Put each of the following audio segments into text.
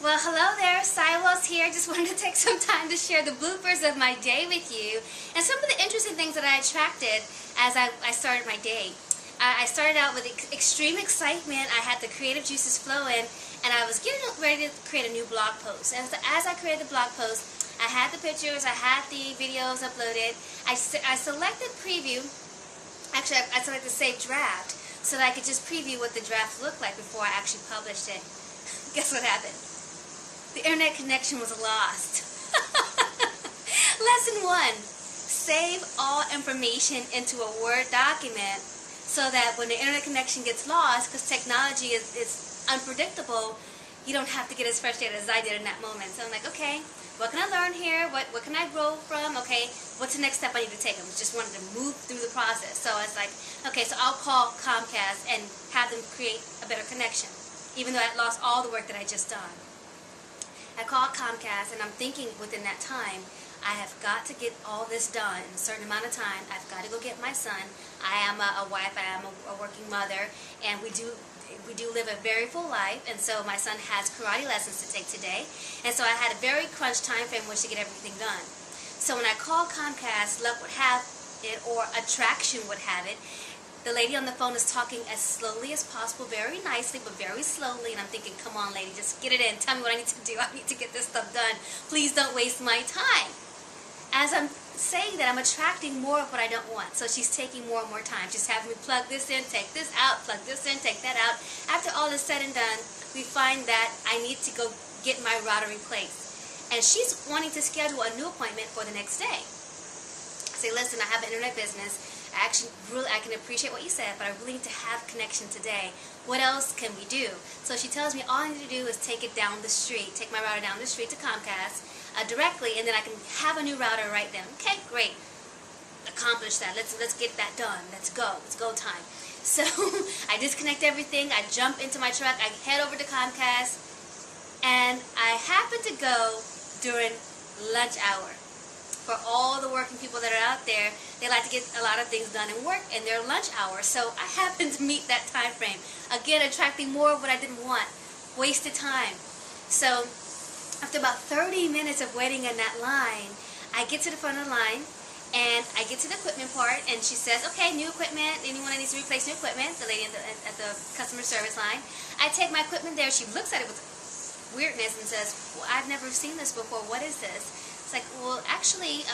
Well, hello there, Syewells here. Just wanted to take some time to share the bloopers of my day with you and some of the interesting things that I attracted as I started my day. I started out with extreme excitement. I had the creative juices flowing, and I was getting ready to create a new blog post. And as I created the blog post, I had the pictures, I had the videos uploaded. I selected preview. Actually, I selected save draft so that I could just preview what the draft looked like before I actually published it. Guess what happened? The internet connection was lost. Lesson 1. Save all information into a Word document so that when the internet connection gets lost, because technology is unpredictable, you don't have to get as frustrated as I did in that moment. So I'm like, okay, what can I learn here? What can I grow from? Okay, what's the next step I need to take? I just wanted to move through the process. So I was like, okay, so I'll call Comcast and have them create a better connection, even though I lost all the work that I just done. I called Comcast, and I'm thinking within that time, I have got to get all this done in a certain amount of time. I've got to go get my son. I am a wife. I am a working mother, and we do live a very full life. And so my son has karate lessons to take today, and so I had a very crunched time frame in which to get everything done. So when I called Comcast, luck would have it, or attraction would have it, the lady on the phone is talking as slowly as possible, very nicely, but very slowly, and I'm thinking, come on, lady, just get it in. Tell me what I need to do. I need to get this stuff done. Please don't waste my time. As I'm saying that, I'm attracting more of what I don't want, so she's taking more and more time. She's having me plug this in, take this out, plug this in, take that out. After all is said and done, we find that I need to go get my router replaced. And she's wanting to schedule a new appointment for the next day. I say, listen, I have an internet business. I can appreciate what you said, but I really need to have connection today. What else can we do? So she tells me all I need to do is take it down the street, take my router down the street to Comcast directly, and then I can have a new router right then. Okay, great. Accomplish that. Let's get that done. Let's go. It's go time. So I disconnect everything. I jump into my truck. I head over to Comcast, and I happen to go during lunch hour. For all the working people that are out there, they like to get a lot of things done in work in their lunch hour. So I happen to meet that time frame. Again, attracting more of what I didn't want. Wasted time. So after about 30 minutes of waiting in that line, I get to the front of the line, and I get to the equipment part, and she says, okay, new equipment, anyone that needs to replace new equipment, the lady at the customer service line. I take my equipment there. She looks at it with weirdness and says, well, I've never seen this before. What is this? It's like, well, actually,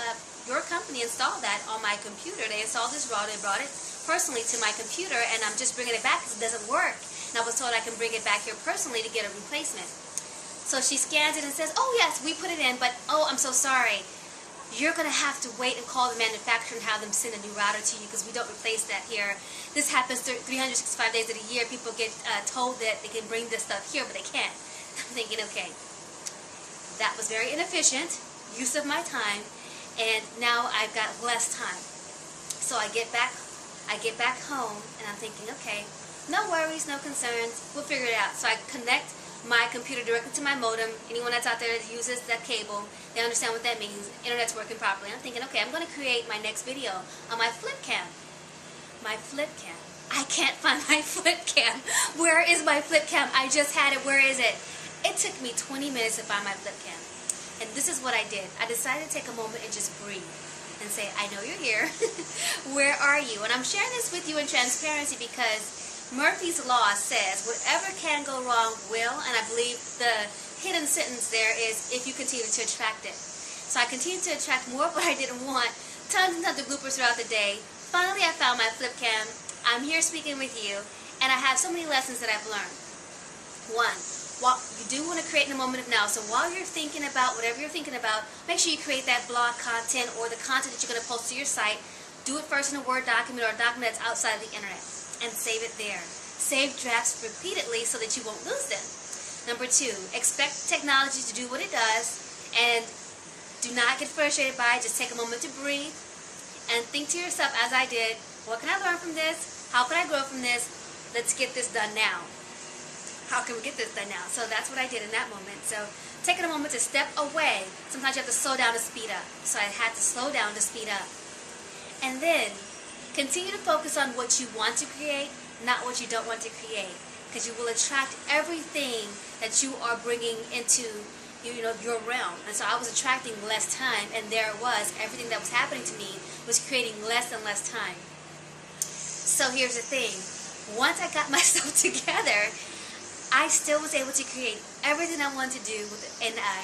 your company installed that on my computer. They installed this router, they brought it personally to my computer, and I'm just bringing it back because it doesn't work. And I was told I can bring it back here personally to get a replacement. So she scans it and says, oh, yes, we put it in, but, oh, I'm so sorry. You're going to have to wait and call the manufacturer and have them send a new router to you because we don't replace that here. This happens 365 days of the year. People get told that they can bring this stuff here, but they can't. I'm thinking, okay, that was very inefficient use of my time, and now I've got less time. So I get back home, and I'm thinking, okay, no worries, no concerns, we'll figure it out. So I connect my computer directly to my modem. Anyone that's out there that uses that cable, they understand what that means. Internet's working properly. I'm thinking, okay, I'm going to create my next video on my flip cam. My flip cam. I can't find my flip cam. Where is my flip cam? I just had it. Where is it? It took me 20 minutes to find my flip cam. And this is what I did. I decided to take a moment and just breathe and say, I know you're here. Where are you? And I'm sharing this with you in transparency because Murphy's Law says whatever can go wrong will, and I believe the hidden sentence there is if you continue to attract it. So I continued to attract more of what I didn't want, tons and tons of bloopers throughout the day. Finally, I found my flip cam. I'm here speaking with you, and I have so many lessons that I've learned. 1. Well, you do want to create in the moment of now. So while you're thinking about whatever you're thinking about, make sure you create that blog content or the content that you're going to post to your site. Do it first in a Word document or a document that's outside of the internet, and save it there. Save drafts repeatedly so that you won't lose them. Number 2, expect technology to do what it does, and do not get frustrated by it. Just take a moment to breathe and think to yourself, as I did, what can I learn from this? How can I grow from this? Let's get this done now. How can we get this done now? So that's what I did in that moment. So taking a moment to step away. Sometimes you have to slow down to speed up. So I had to slow down to speed up. And then continue to focus on what you want to create, not what you don't want to create. because you will attract everything that you are bringing into your realm. And so I was attracting less time, and there it was. Everything that was happening to me was creating less and less time. So here's the thing. Once I got myself together, I still was able to create everything I wanted to do within a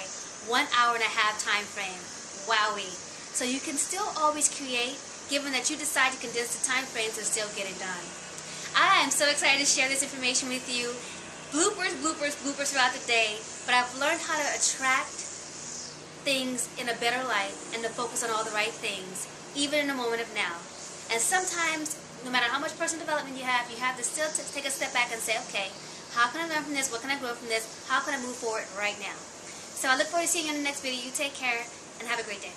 1 hour and a half time frame. Wowee. So you can still always create, given that you decide to condense the time frames and still get it done. I am so excited to share this information with you. Bloopers, bloopers, bloopers throughout the day. But I've learned how to attract things in a better light and to focus on all the right things, even in the moment of now. And sometimes, no matter how much personal development you have to still take a step back and say, okay, how can I learn from this? What can I grow from this? How can I move forward right now? So I look forward to seeing you in the next video. You take care and have a great day.